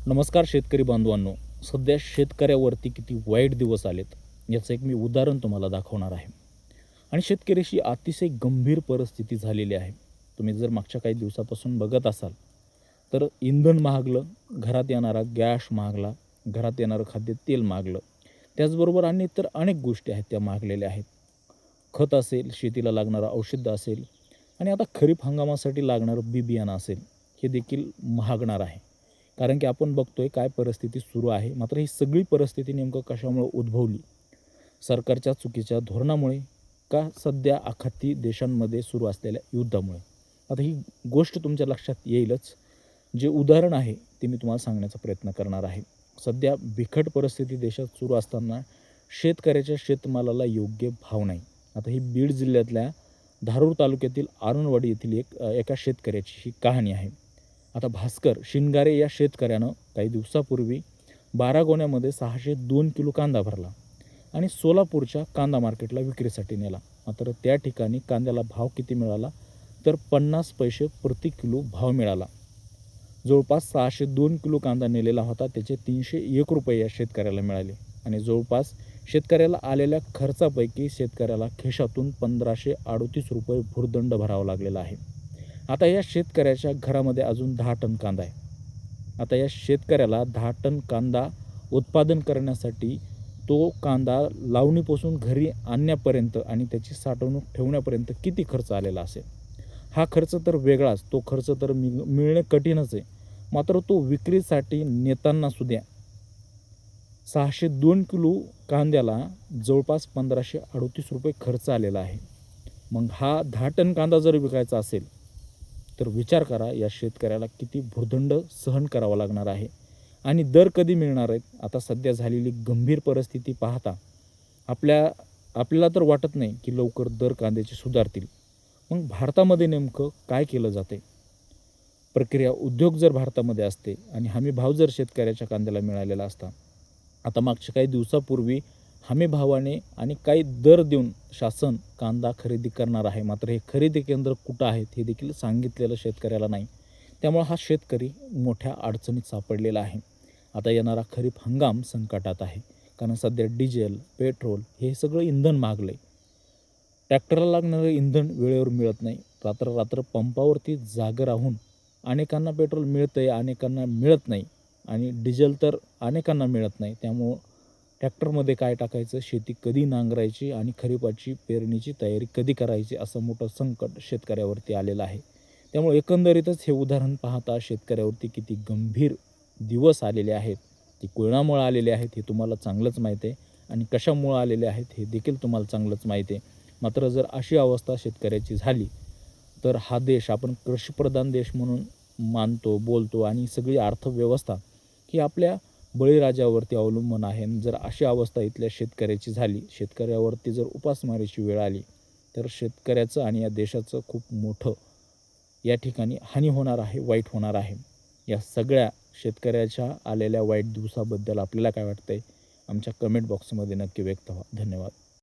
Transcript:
नमस्कार शेतकरी बांधवांनो. सध्या शेतकऱ्यावरती किती वाईट दिवस आलेत याचं एक मी उदाहरण तुम्हाला दाखवणार आहे. आणि शेतकऱ्याची अतिशय गंभीर परिस्थिती झालेली आहे. तुम्ही जर मागच्या काही दिवसापासून बघत असाल तर इंधन महागलं, घरात येणारा गॅस महागला, घरात येणारं खाद्यतेल महागलं. त्याचबरोबर आणि इतर अनेक गोष्टी आहेत त्या महागलेल्या आहेत. खत असेल, शेतीला लागणारं औषध असेल आणि आता खरीप हंगामासाठी लागणारं बी बियाणं असेल, हे देखील महागणार आहे. कारण की आपण बघतोय काय परिस्थिती सुरू आहे. मात्र ही सगळी परिस्थिती नेमकं कशामुळे उद्भवली? सरकारच्या चुकीच्या धोरणामुळे का सध्या आखाती देशांमध्ये सुरू असलेल्या युद्धामुळे? आता ही गोष्ट तुमच्या लक्षात येईलच. जे उदाहरण आहे ते मी तुम्हाला सांगण्याचा प्रयत्न करणार आहे. सध्या बिकट परिस्थिती देशात सुरू असताना शेतकऱ्याच्या शेतमालाला योग्य भाव नाही. आता ही बीड जिल्ह्यातल्या धारूर तालुक्यातील आरणवाडी येथील एका शेतकऱ्याची ही कहाणी आहे. आता भास्कर शिंगारे या शेतकऱ्यानं काही दिवसापूर्वी 12 गोण्यामध्ये 602 किलो कांदा भरला आणि सोलापूरच्या कांदा मार्केटला विक्रीसाठी नेला. मात्र त्या ठिकाणी कांद्याला भाव किती मिळाला तर 50 पैसे प्रति किलो भाव मिळाला. जवळपास 602 किलो कांदा नेलेला होता, त्याचे 301 रुपये या शेतकऱ्याला मिळाले आणि जवळपास शेतकऱ्याला आलेल्या खर्चापैकी शेतकऱ्याला खिशातून 1538 रुपये भुर्दंड भरावा लागलेला आहे. आता या शेतकऱ्याच्या घरामध्ये अजून 10 टन कांदा आहे. आता या शेतकऱ्याला 10 टन कांदा उत्पादन करण्यासाठी तो कांदा लावणीपासून घरी आणण्यापर्यंत आणि त्याची साठवणूक ठेवण्यापर्यंत किती खर्च आलेला असेल? हा खर्च तर वेगळाच, तो खर्च तर मिळणे कठीणच आहे. मात्र तो विक्रीसाठी नेताना सुद्धा 602 किलो कांद्याला जवळपास 1538 रुपये खर्च आलेला आहे. मग हा 10 टन कांदा जर विकायचा असेल तर विचार करा या शेतकऱ्याला किती भुर्दंड सहन करावा लागणार आहे आणि दर कधी मिळणार आहेत? आता सध्या झालेली गंभीर परिस्थिती पाहता आपल्याला तर वाटत नाही की लवकर दर कांद्याचे सुधारतील. मग भारतामध्ये नेमकं काय केलं जाते? प्रक्रिया उद्योग जर भारतामध्ये असते आणि हमी भाव जर शेतकऱ्याच्या कांद्याला मिळालेला असता. आता मागच्या काही दिवसापूर्वी हमी भावाने आणि काही दर देऊन शासन कांदा खरेदी करणार आहे. मात्र हे खरेदी केंद्र कुठं आहेत हे देखील सांगितलेलं शेतकऱ्याला नाही. त्यामुळे हा शेतकरी मोठ्या अडचणीत सापडलेला आहे. आता येणारा खरीप हंगाम संकटात आहे. कारण सध्या डिझेल, पेट्रोल हे सगळं इंधन महागलं आहे. ट्रॅक्टरला लागणारं इंधन वेळेवर मिळत नाही. रात्र पंपावरती जागं राहून अनेकांना पेट्रोल मिळतं आहे, अनेकांना मिळत नाही आणि डिझेल तर अनेकांना मिळत नाही. त्यामुळं ट्रॅक्टरमध्ये काय टाकायचं, शेती कधी नांगरायची आणि खरीपाची पेरणीची तयारी कधी करायची, असं मोठं संकट शेतकऱ्यावरती आलेलं आहे. त्यामुळे एकंदरीतच हे उदाहरण पाहता शेतकऱ्यावरती किती गंभीर दिवस आलेले आहेत. ते कोणामुळे आलेले आहेत हे तुम्हाला चांगलंच माहीत आहे आणि कशामुळे आलेले आहेत हे देखील तुम्हाला चांगलंच माहीत आहे. मात्र जर अशी अवस्था शेतकऱ्याची झाली तर हा देश आपण कृषीप्रधान देश म्हणून मानतो, बोलतो आणि सगळी अर्थव्यवस्था ही आपल्या बळीराजावरती अवलंबून आहे. जर अशी अवस्था इथल्या शेतकऱ्याची झाली, शेतकऱ्यावरती जर उपासमारीची वेळ आली तर शेतकऱ्याचं आणि या देशाचं खूप मोठं या ठिकाणी हानी होणार आहे, वाईट होणार आहे. या सगळ्या शेतकऱ्याच्या आलेल्या वाईट दिवसाबद्दल आपल्याला काय वाटतंय? आमच्या कमेंट बॉक्समध्ये नक्की व्यक्त व्हा. धन्यवाद.